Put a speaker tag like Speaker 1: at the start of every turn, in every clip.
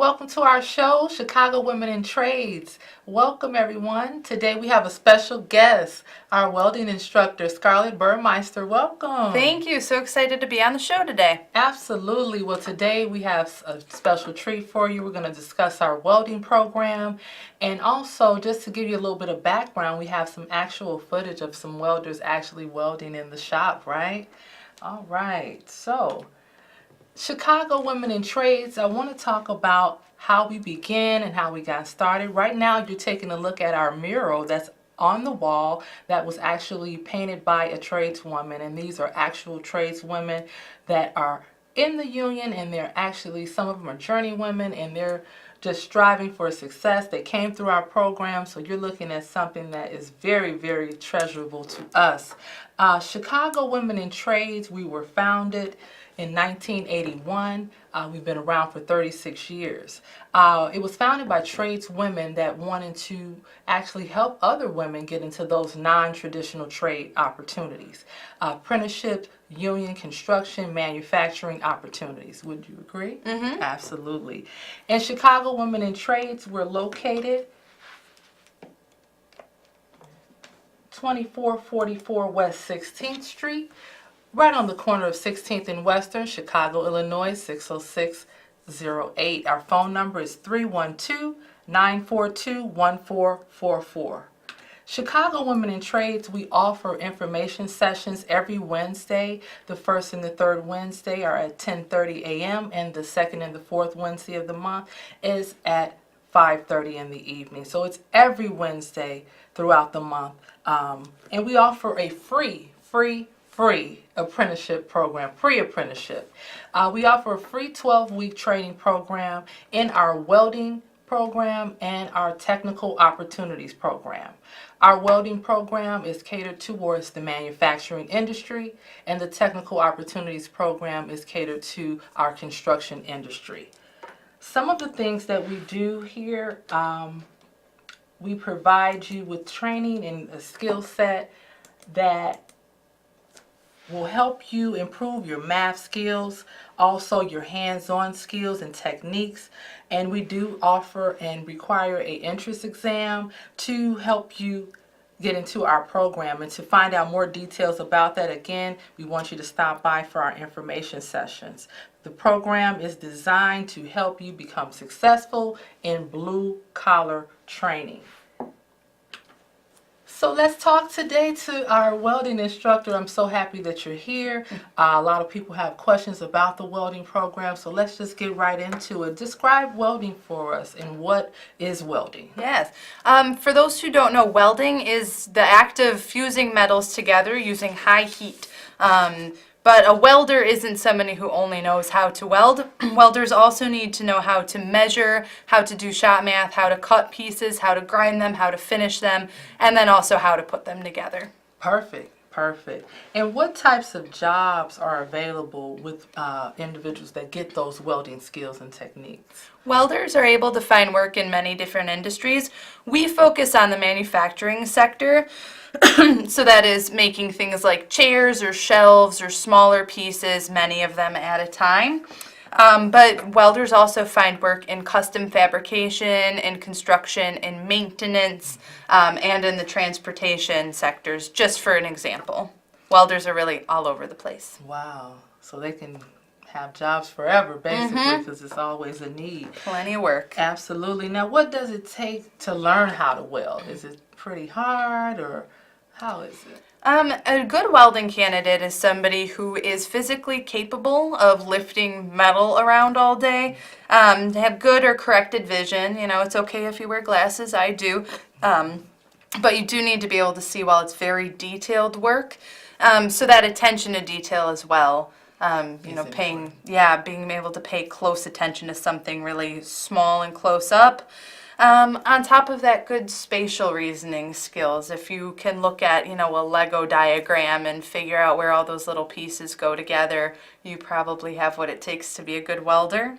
Speaker 1: welcome to our show, Chicago Women in Trades. Welcome, everyone. Today we have a special guest, our welding instructor, Scarlet Burmeister. Welcome.
Speaker 2: Thank you. So excited to be on the show today.
Speaker 1: Absolutely. Well, today we have a special treat for you. We're going to discuss our welding program. And also, just to give you a little bit of background, we have some actual footage of some welders actually welding in the shop, right? All right. So, Chicago Women in Trades, I want to talk about how we began and how we got started. Right now, you're taking a look at our mural that's on the wall that was actually painted by a tradeswoman, and these are actual tradeswomen that are in the union, and they're actually, some of them are journeywomen, and they're just striving for success. They came through our program, so you're looking at something that is very, very treasurable to us. Chicago Women in Trades, we were founded in 1981. We've been around for 36 years. It was founded by tradeswomen that wanted to actually help other women get into those non-traditional trade opportunities. Apprenticeship, union, construction, manufacturing opportunities. Would you agree?
Speaker 2: Mm-hmm.
Speaker 1: Absolutely. And Chicago Women in Trades, we're located 2444 West 16th Street, right on the corner of 16th and Western, Chicago, Illinois, 60608. Our phone number is 312-942-1444. Chicago Women in Trades, we offer information sessions every Wednesday. The first and the third Wednesday are at 10:30 a.m. and the second and the fourth Wednesday of the month is at 5:30 in the evening. So it's every Wednesday throughout the month. And we offer a free apprenticeship program, pre-apprenticeship. We offer a free 12-week training program in our welding program and our technical opportunities program. Our welding program is catered towards the manufacturing industry, and the technical opportunities program is catered to our construction industry. Some of the things that we do here, we provide you with training and a skill set that will help you improve your math skills, also your hands-on skills and techniques. And we do offer and require an entrance exam to help you get into our program. And to find out more details about that, again, we want you to stop by for our information sessions. The program is designed to help you become successful in blue-collar training. So let's talk today to our welding instructor. I'm so happy that you're here. A lot of people have questions about the welding program, so let's just get right into it. Describe welding for us, and what is welding?
Speaker 2: Yes. For those who don't know, welding is the act of fusing metals together using high heat. But a welder isn't somebody who only knows how to weld. Welders also need to know how to measure, how to do shop math, how to cut pieces, how to grind them, how to finish them, and then also how to put them together.
Speaker 1: Perfect. Perfect. And what types of jobs are available with individuals that get those welding skills and techniques?
Speaker 2: Welders are able to find work in many different industries. We focus on the manufacturing sector. So that is making things like chairs or shelves or smaller pieces, many of them at a time. But welders also find work in custom fabrication, in construction, in maintenance, and in the transportation sectors, just for an example. Welders are really all over the place.
Speaker 1: Wow. So they can have jobs forever, basically, because it's always a need.
Speaker 2: Plenty of work.
Speaker 1: Absolutely. Now, what does it take to learn how to weld? Is it pretty hard, or how is it?
Speaker 2: A good welding candidate is somebody who is physically capable of lifting metal around all day, have good or corrected vision. You know, it's okay if you wear glasses, I do, but you do need to be able to see while it's very detailed work, so that attention to detail as well. You know, being able to pay close attention to something really small and close up. On top of that, good spatial reasoning skills. If you can look at, you know, a Lego diagram and figure out where all those little pieces go together, you probably have what it takes to be a good welder.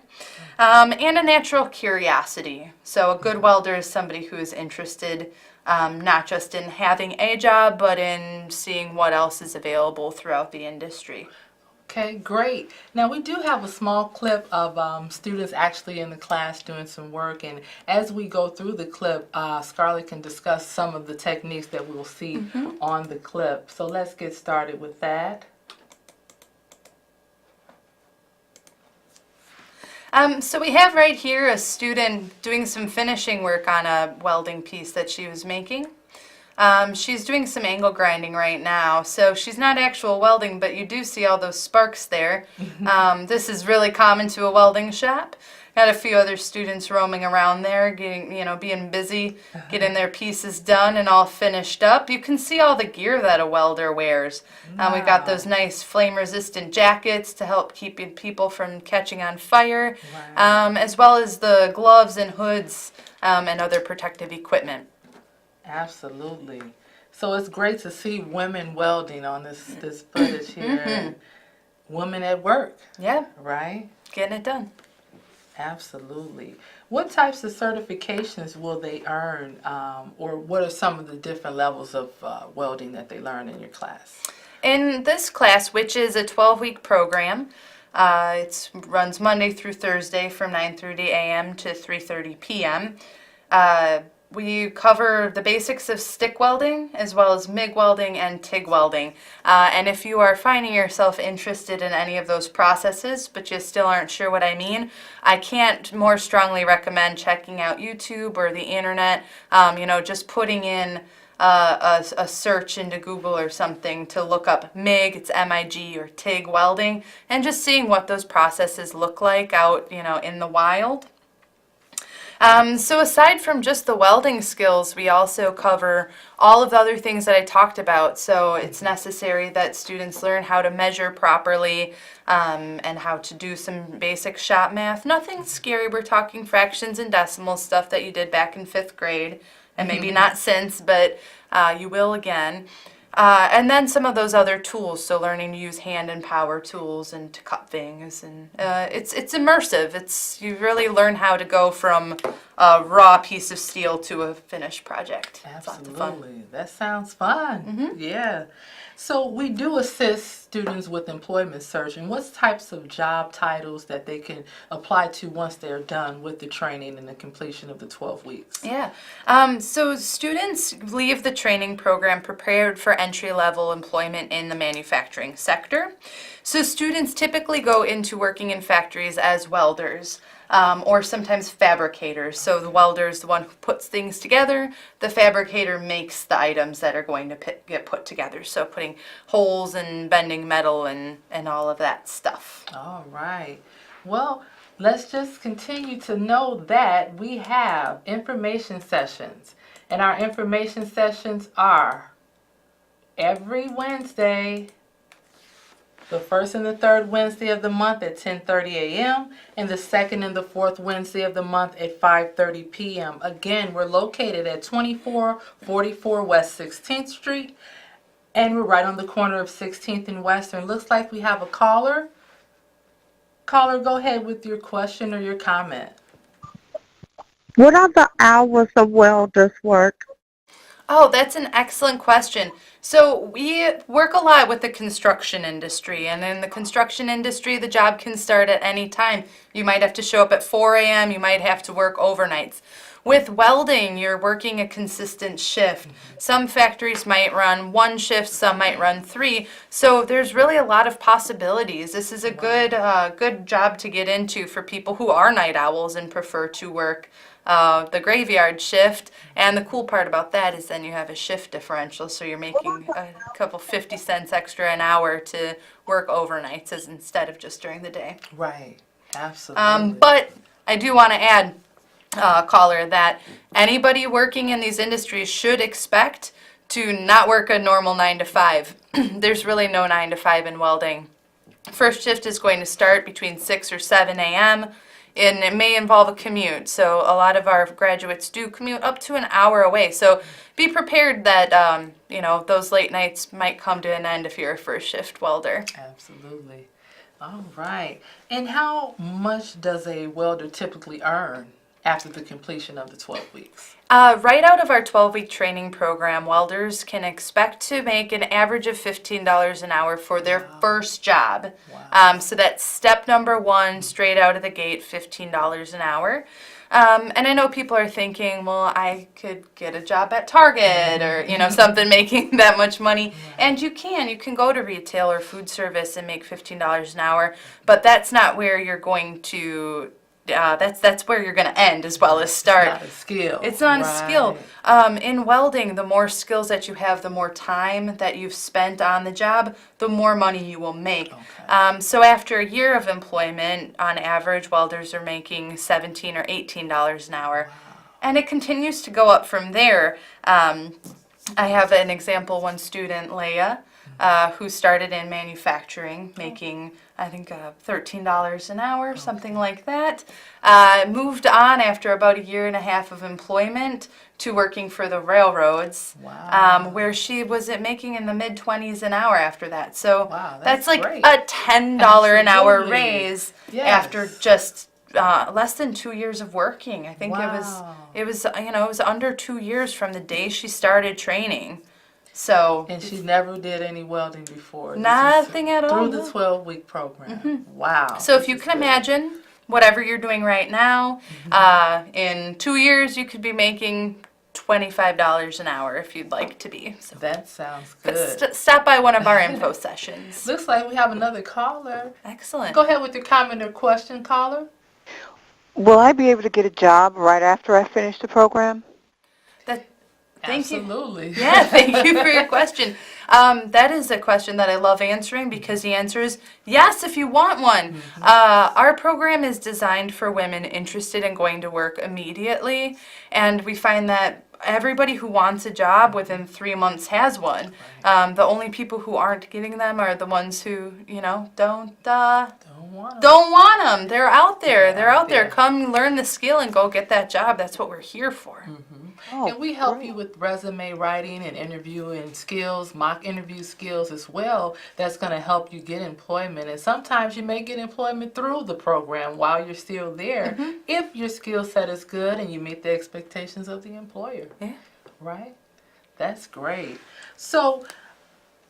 Speaker 2: And a natural curiosity. So a good welder is somebody who is interested not just in having a job, but in seeing what else is available throughout the industry.
Speaker 1: Okay, great. Now we do have a small clip of students actually in the class doing some work, and as we go through the clip, Scarlett can discuss some of the techniques that we'll see on the clip. So let's get started with that.
Speaker 2: So we have right here a student doing some finishing work on a welding piece that she was making. She's doing some angle grinding right now, so she's not actual welding, but you do see all those sparks there. This is really common to a welding shop. Got a few other students roaming around there, being busy, getting their pieces done and all finished up. You can see all the gear that a welder wears. We've got those nice flame-resistant jackets to help keep people from catching on fire, as well as the gloves and hoods and other protective equipment.
Speaker 1: Absolutely. So it's great to see women welding on this footage here. And women at work.
Speaker 2: Yeah.
Speaker 1: Right?
Speaker 2: Getting it done.
Speaker 1: Absolutely. What types of certifications will they earn, or what are some of the different levels of welding that they learn in your class?
Speaker 2: In this class, which is a 12-week program, it runs Monday through Thursday from 9:30 a.m. to 3:30 p.m. We cover the basics of stick welding as well as MIG welding and TIG welding. And if you are finding yourself interested in any of those processes, but you still aren't sure what I mean, I can't more strongly recommend checking out YouTube or the internet, just putting in a search into Google or something to look up MIG, it's M-I-G, or TIG welding, and just seeing what those processes look like out, in the wild. So aside from just the welding skills, we also cover all of the other things that I talked about. So it's necessary that students learn how to measure properly and how to do some basic shop math. Nothing scary. We're talking fractions and decimals, stuff that you did back in 5th grade, and maybe not since, but you will again. And then some of those other tools, so learning to use hand and power tools and to cut things, and it's immersive. You really learn how to go from a raw piece of steel to a finished project.
Speaker 1: Absolutely, that sounds fun. Yeah. So we do assist students with employment search, and what types of job titles that they can apply to once they're done with the training and the completion of the 12 weeks?
Speaker 2: Yeah. So students leave the training program prepared for entry-level employment in the manufacturing sector. So students typically go into working in factories as welders. Or sometimes fabricators. So the welder is the one who puts things together. The fabricator makes the items that are going to get put together. So putting holes and bending metal and all of that stuff.
Speaker 1: All right. Well, let's just continue to know that we have information sessions. And our information sessions are every Wednesday, the first and the third Wednesday of the month at 10:30 a.m. and the second and the fourth Wednesday of the month at 5:30 p.m. Again, we're located at 2444 West 16th Street, and we're right on the corner of 16th and Western. Looks like we have a caller. Caller, go ahead with your question or your comment.
Speaker 3: What are the hours of welders' work?
Speaker 2: Oh, that's an excellent question. So we work a lot with the construction industry, and in the construction industry, the job can start at any time. You might have to show up at 4 a.m., you might have to work overnights. With welding, you're working a consistent shift. Some factories might run 1 shift, some might run 3. So there's really a lot of possibilities. This is a good job to get into for people who are night owls and prefer to work the graveyard shift. And the cool part about that is then you have a shift differential, so you're making a couple 50 cents extra an hour to work overnights instead of just during the day.
Speaker 1: Right, absolutely.
Speaker 2: But I do want to add, caller, that anybody working in these industries should expect to not work a normal 9 to 5. There's really no 9 to 5 in welding. First shift is going to start between 6 or 7 a.m., and it may involve a commute. So a lot of our graduates do commute up to an hour away. So be prepared that, those late nights might come to an end if you're a first shift welder.
Speaker 1: Absolutely. All right. And how much does a welder typically earn after the completion of the 12 weeks?
Speaker 2: Right out of our 12-week training program, welders can expect to make an average of $15 an hour for their first job.
Speaker 1: Wow.
Speaker 2: So that's step number one, straight out of the gate, $15 an hour. And I know people are thinking, well, I could get a job at Target or, something making that much money. And you can go to retail or food service and make $15 an hour, but that's not where you're going to that's where you're going to end as well as start.
Speaker 1: It's not a skill.
Speaker 2: It's not a skill.
Speaker 1: Right.
Speaker 2: In welding, the more skills that you have, the more time that you've spent on the job, the more money you will make.
Speaker 1: Okay.
Speaker 2: So after a year of employment, on average, welders are making $17 or $18 an hour.
Speaker 1: Wow.
Speaker 2: And it continues to go up from there. I have an example, one student, Leia, who started in manufacturing, making, I think, $13 an hour, something like that. Moved on after about a year and a half of employment to working for the railroads,
Speaker 1: Wow.
Speaker 2: where she was making in the mid-20s an hour after that. So
Speaker 1: Wow,
Speaker 2: that's like
Speaker 1: great.
Speaker 2: a $10 an hour
Speaker 1: Absolutely.
Speaker 2: raise
Speaker 1: Yes.
Speaker 2: after just less than 2 years of working. I think
Speaker 1: Wow.
Speaker 2: it was under 2 years from the day she started training. So
Speaker 1: And she never did any welding before. This is
Speaker 2: nothing at all.
Speaker 1: Through the
Speaker 2: No.
Speaker 1: 12-week program. Wow.
Speaker 2: So if
Speaker 1: This
Speaker 2: you
Speaker 1: is
Speaker 2: can
Speaker 1: good.
Speaker 2: imagine whatever you're doing right now, in 2 years you could be making $25 an hour if you'd like to be. So
Speaker 1: That sounds
Speaker 2: but
Speaker 1: good.
Speaker 2: stop by one of our info sessions.
Speaker 1: Looks like we have another caller.
Speaker 2: Excellent.
Speaker 1: Go ahead with your comment or question, caller.
Speaker 3: Will I be able to get a job right after I finish the program?
Speaker 2: Thank you.
Speaker 1: Absolutely.
Speaker 2: Yeah, thank you for your question. That is a question that I love answering because the answer is yes if you want one. Our program is designed for women interested in going to work immediately, and we find that everybody who wants a job within 3 months has one. The only people who aren't getting them are the ones who, don't want them. They're out there. They're out there. Come learn the skill and go get that job. That's what we're here for.
Speaker 3: Oh,
Speaker 1: And we help
Speaker 3: great.
Speaker 1: you with resume writing and interviewing skills, mock interview skills as well. That's going to help you get employment. And sometimes you may get employment through the program while you're still there if your skill set is good and you meet the expectations of the employer.
Speaker 2: Yeah.
Speaker 1: Right? That's great. So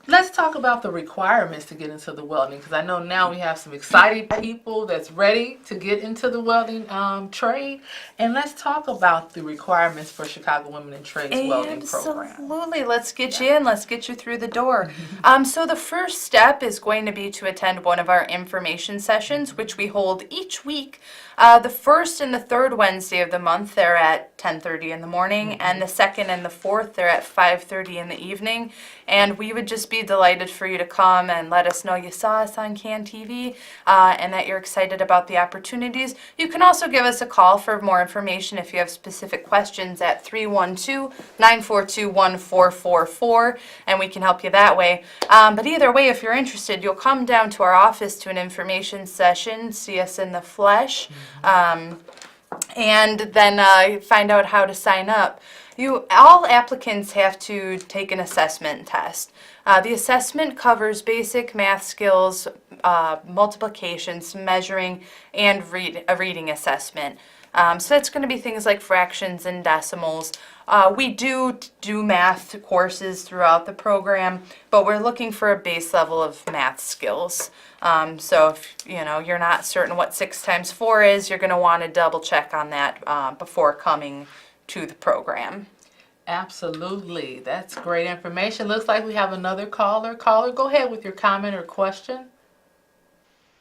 Speaker 1: let's talk about the requirements to get into the welding, because I know now we have some excited people that's ready to get into the welding trade. And let's talk about the requirements for Chicago Women in Trades welding program.
Speaker 2: Absolutely. Let's get you in. Let's get you through the door. So the first step is going to be to attend one of our information sessions, which we hold each week. The first and the third Wednesday of the month, they're at 10:30 in the morning, and the second and the fourth, they're at 5:30 in the evening. And we would just be delighted for you to come and let us know you saw us on CAN TV and that you're excited about the opportunities. You can also give us a call for more information if you have specific questions at 312-942-1444, and we can help you that way. But either way, if you're interested, you'll come down to our office to an information session, see us in the flesh, and then find out how to sign up. All applicants have to take an assessment test. The assessment covers basic math skills, multiplications, measuring, and a reading assessment. So that's going to be things like fractions and decimals. We do math courses throughout the program, but we're looking for a base level of math skills. So if you're not certain what 6 times 4 is, you're going to want to double check on that before coming to the program.
Speaker 1: Absolutely. That's great information. Looks like we have another caller. Caller, go ahead with your comment or question.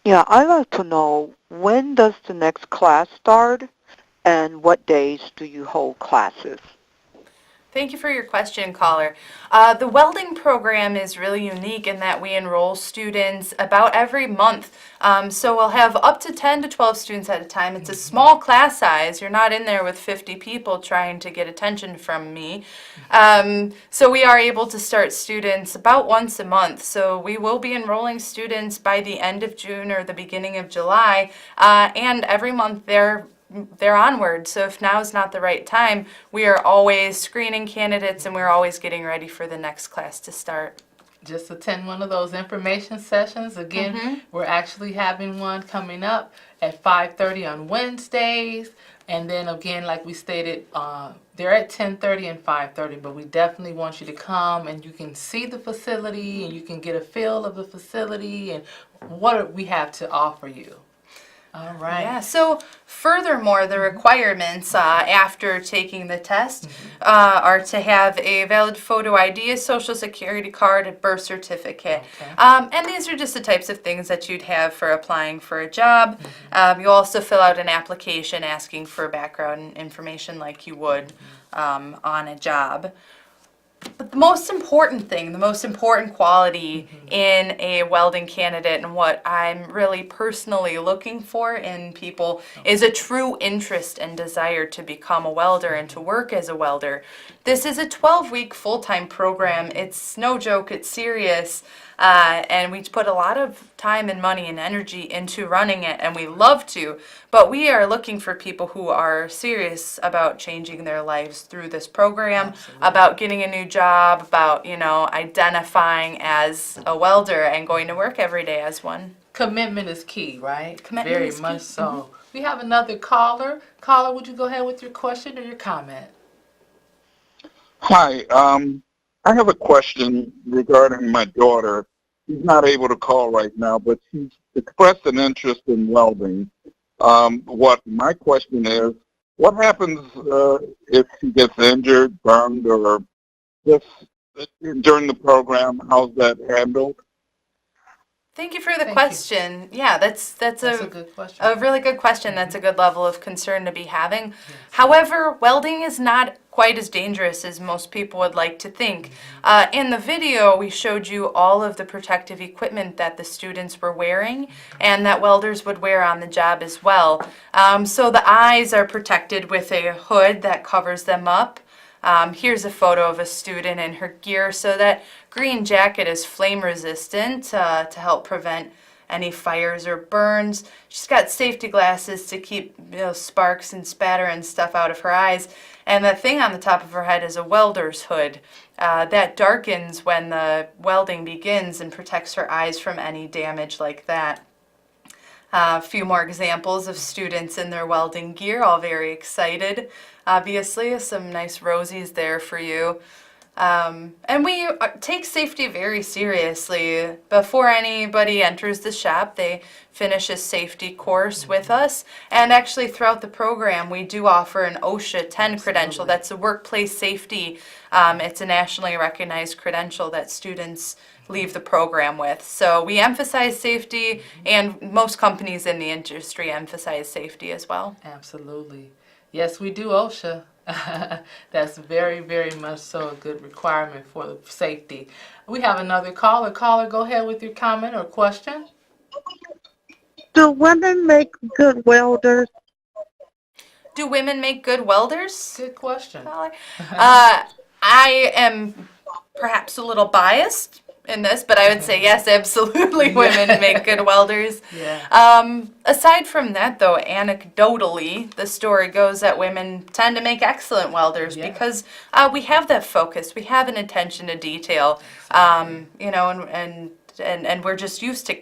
Speaker 3: Yeah, I'd like to know, when does the next class start and what days do you hold classes?
Speaker 2: Thank you for your question, caller. The welding program is really unique in that we enroll students about every month. So we'll have up to 10 to 12 students at a time. It's a small class size. You're not in there with 50 people trying to get attention from me. So we are able to start students about once a month. So we will be enrolling students by the end of June or the beginning of July. And every month they're onward. So if now is not the right time, we are always screening candidates and we're always getting ready for the next class to start.
Speaker 1: Just attend one of those information sessions. Again, we're actually having one coming up at 5:30 on Wednesdays. And then again, like we stated, they're at 10:30 and 5:30, but we definitely want you to come and you can see the facility and you can get a feel of the facility and what we have to offer you. All right.
Speaker 2: Yeah, so furthermore, the requirements after taking the test are to have a valid photo ID, a social security card, a birth certificate.
Speaker 1: Okay.
Speaker 2: And these are just the types of things that you'd have for applying for a job. You also fill out an application asking for background information like you would on a job. But the most important thing, the most important quality in a welding candidate and what I'm really personally looking for in people is a true interest and desire to become a welder and to work as a welder. This is a 12-week full-time program. It's no joke, it's serious. And we put a lot of time and money and energy into running it, and we love to, but we are looking for people who are serious about changing their lives through this program,
Speaker 1: Absolutely.
Speaker 2: about getting a new job, about, identifying as a welder and going to work every day as one.
Speaker 1: Commitment is key, right?
Speaker 2: Commitment
Speaker 1: Very
Speaker 2: is key.
Speaker 1: much so. We have another caller. Caller, would you go ahead with your question or your comment?
Speaker 4: Hi, I have a question regarding my daughter. She's not able to call right now, but she's expressed an interest in welding. What my question is, what happens if she gets injured, burned, or just during the program? How's that handled?
Speaker 2: Thank you for the
Speaker 1: Thank you.
Speaker 2: question. Yeah, that's
Speaker 1: That's a good question.
Speaker 2: a really good question. That's a good level of concern to be having. However, welding is not quite as dangerous as most people would like to think. In the video, we showed you all of the protective equipment that the students were wearing and that welders would wear on the job as well. So the eyes are protected with a hood that covers them up. Here's a photo of a student in her gear. So that green jacket is flame resistant to help prevent any fires or burns. She's got safety glasses to keep sparks and spatter and stuff out of her eyes. And the thing on the top of her head is a welder's hood that darkens when the welding begins and protects her eyes from any damage like that. A few more examples of students in their welding gear, all very excited. Obviously, some nice rosies there for you. And we take safety very seriously. Before anybody enters the shop, they finish a safety course with us. And actually, throughout the program, we do offer an OSHA 10 credential. That's a workplace safety. It's a nationally recognized credential that students leave the program with. So we emphasize safety, and most companies in the industry emphasize safety as well.
Speaker 1: Absolutely. Yes, we do OSHA. That's very, very much so a good requirement for the safety. We have another caller. Caller, go ahead with your comment or question.
Speaker 5: Do women make good welders?
Speaker 2: Do women make good welders?
Speaker 1: Good question.
Speaker 2: I am perhaps a little biased in this, but I would say yes, absolutely, women make good welders.
Speaker 1: Yeah.
Speaker 2: Aside from that, though, anecdotally, the story goes that women tend to make excellent welders because we have that focus, we have an attention to detail, and we're just used to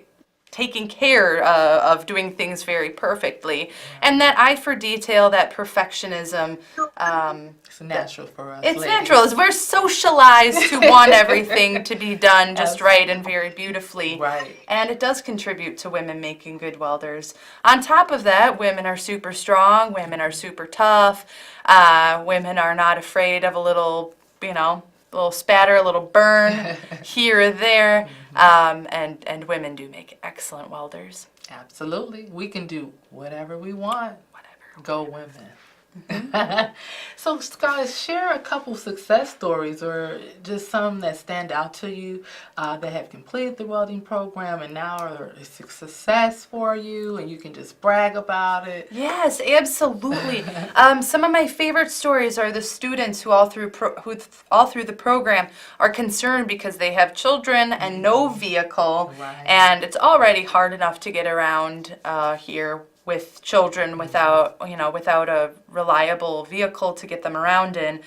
Speaker 2: taking care of doing things very perfectly. And that eye for detail, that perfectionism,
Speaker 1: It's natural for us.
Speaker 2: it's
Speaker 1: ladies.
Speaker 2: natural. We're socialized to want everything to be done just right and very beautifully.
Speaker 1: Right.
Speaker 2: And it does contribute to women making good welders. On top of that, women are super strong, women are super tough, women are not afraid of a little, little spatter, a little burn here or there. And women do make excellent welders.
Speaker 1: Absolutely. We can do whatever we want.
Speaker 2: Whatever.
Speaker 1: Go women. So, Scarlett, share a couple success stories or just some that stand out to you that have completed the welding program and now are a success for you and you can just brag about it.
Speaker 2: Yes, absolutely. Some of my favorite stories are the students who all through the program are concerned because they have children and no vehicle,
Speaker 1: Right.
Speaker 2: and it's already hard enough to get around here with children without a reliable vehicle to get them around in.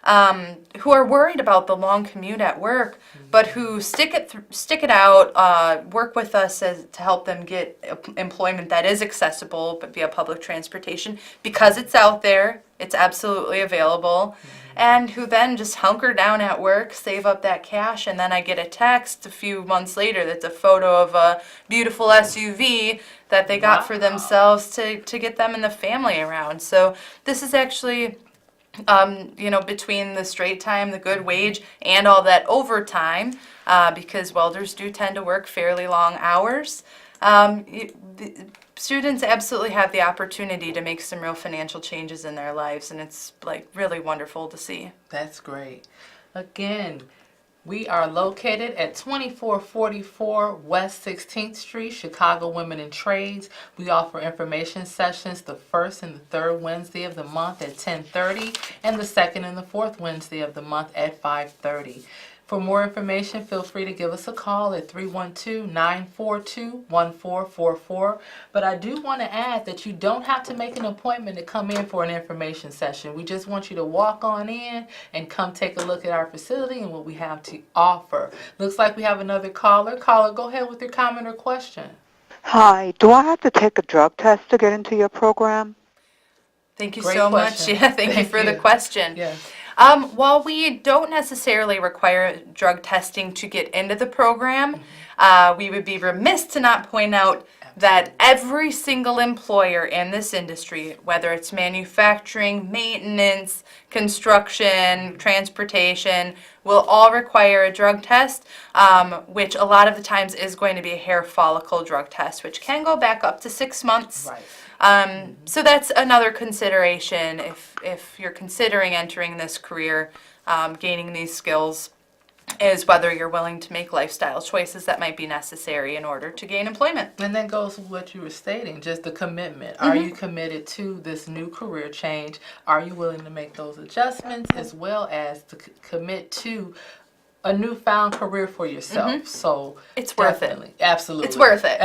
Speaker 2: who are worried about the long commute at work, but who stick it out, work with us to help them get employment that is accessible, but via public transportation, because it's out there, it's absolutely available, and who then just hunker down at work, save up that cash, and then I get a text a few months later that's a photo of a beautiful SUV that they got for themselves to get them and the family around. So this is actually, between the straight time, the good wage, and all that overtime, because welders do tend to work fairly long hours, the students absolutely have the opportunity to make some real financial changes in their lives, and it's like really wonderful to see.
Speaker 1: That's great. Again, we are located at 2444 West 16th Street, Chicago Women in Trades. We offer information sessions the first and the third Wednesday of the month at 10:30 and the second and the fourth Wednesday of the month at 5:30. For more information, feel free to give us a call at 312-942-1444. But I do want to add that you don't have to make an appointment to come in for an information session. We just want you to walk on in and come take a look at our facility and what we have to offer. Looks like we have another caller. Caller, go ahead with your comment or question.
Speaker 3: Hi, do I have to take a drug test to get into your program?
Speaker 2: Thank you
Speaker 1: Great
Speaker 2: so
Speaker 1: question.
Speaker 2: much. Yeah, thank you for the question.
Speaker 1: Yes.
Speaker 2: While we don't necessarily require drug testing to get into the program, we would be remiss to not point out that every single employer in this industry, whether it's manufacturing, maintenance, construction, transportation, will all require a drug test, which a lot of the times is going to be a hair follicle drug test, which can go back up to 6 months.
Speaker 1: Right.
Speaker 2: So that's another consideration if you're considering entering this career, gaining these skills, is whether you're willing to make lifestyle choices that might be necessary in order to gain employment.
Speaker 1: And that goes with what you were stating, just the commitment. Are you committed to this new career change? Are you willing to make those adjustments as well as to commit to a newfound career for yourself? So
Speaker 2: It's worth it.
Speaker 1: definitely, absolutely.
Speaker 2: It's worth it.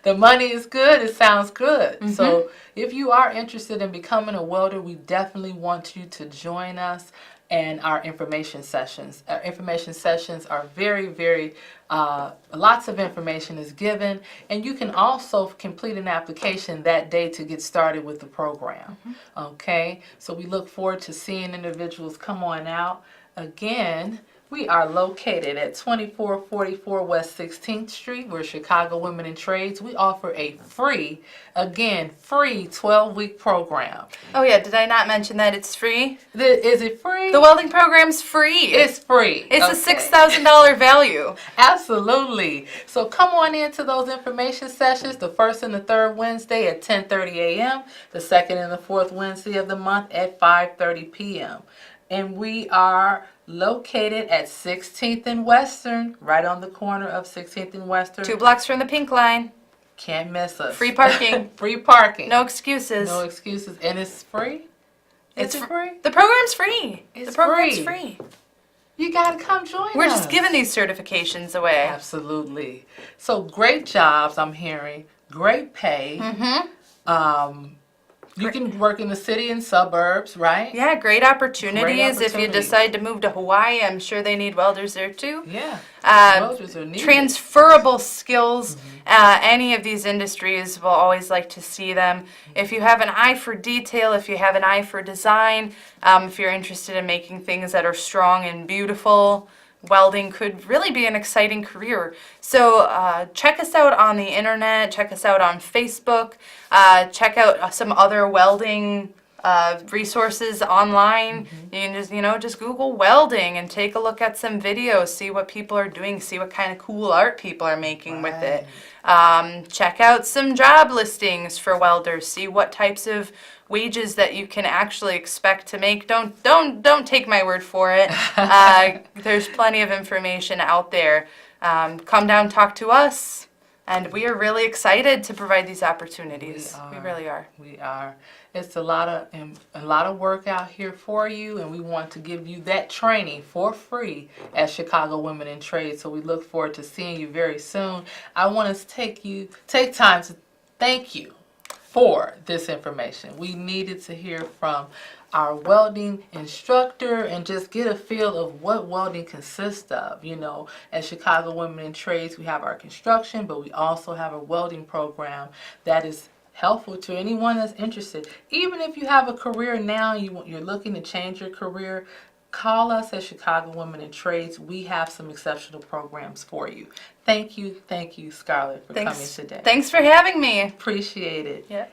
Speaker 1: The money is good. It sounds good. So if you are interested in becoming a welder, we definitely want you to join us and our information sessions. Our information sessions are very, very, lots of information is given, and you can also complete an application that day to get started with the program. Okay, so we look forward to seeing individuals come on out. Again, we are located at 2444 West 16th Street. We're Chicago Women in Trades. We offer a free 12-week program.
Speaker 2: Oh yeah, did I not mention that it's free?
Speaker 1: Is it free?
Speaker 2: The welding program's free.
Speaker 1: It's free.
Speaker 2: It's a
Speaker 1: Okay.
Speaker 2: $6,000 value.
Speaker 1: Absolutely. So come on into those information sessions, the first and the third Wednesday at 10:30 a.m., the second and the fourth Wednesday of the month at 5:30 p.m. And we are located at 16th and Western, right on the corner of 16th and Western.
Speaker 2: 2 blocks from the pink line.
Speaker 1: Can't miss us.
Speaker 2: Free parking.
Speaker 1: Free parking.
Speaker 2: No excuses.
Speaker 1: No excuses. And it's free?
Speaker 2: It's
Speaker 1: Is it free?
Speaker 2: The program's free.
Speaker 1: It's
Speaker 2: the program's
Speaker 1: free.
Speaker 2: free.
Speaker 1: You got to come join us.
Speaker 2: We're just giving these certifications away.
Speaker 1: Absolutely. So great jobs, I'm hearing. Great pay. You can work in the city and suburbs, right?
Speaker 2: Yeah, great opportunities. If you
Speaker 1: opportunities.
Speaker 2: decide to move to Hawaii, I'm sure they need welders there too.
Speaker 1: Yeah.
Speaker 2: Uh,
Speaker 1: Welders are needed.
Speaker 2: Transferable skills. Any of these industries will always like to see them. If you have an eye for detail, if you have an eye for design, if you're interested in making things that are strong and beautiful, welding could really be an exciting career. So check us out on the internet, check us out on Facebook, check out some other welding resources online. You can just Google welding and take a look at some videos, see what people are doing, see what kind of cool art people are making with it. Check out some job listings for welders, see what types of wages that you can actually expect to make. Don't take my word for it. There's plenty of information out there. Come down, talk to us, and we are really excited to provide these opportunities. We really are.
Speaker 1: We are. It's a lot of work out here for you, and we want to give you that training for free at Chicago Women in Trade. So we look forward to seeing you very soon. I want to take time to thank you for this information. We needed to hear from our welding instructor and just get a feel of what welding consists of. You know, at Chicago Women in Trades, we have our construction, but we also have a welding program that is helpful to anyone that's interested. Even if you have a career now, you're looking to change your career, call us at Chicago Women in Trades. We have some exceptional programs for you. Thank you, Scarlett, for coming today.
Speaker 2: Thanks for having me.
Speaker 1: Appreciate it.
Speaker 2: Yeah.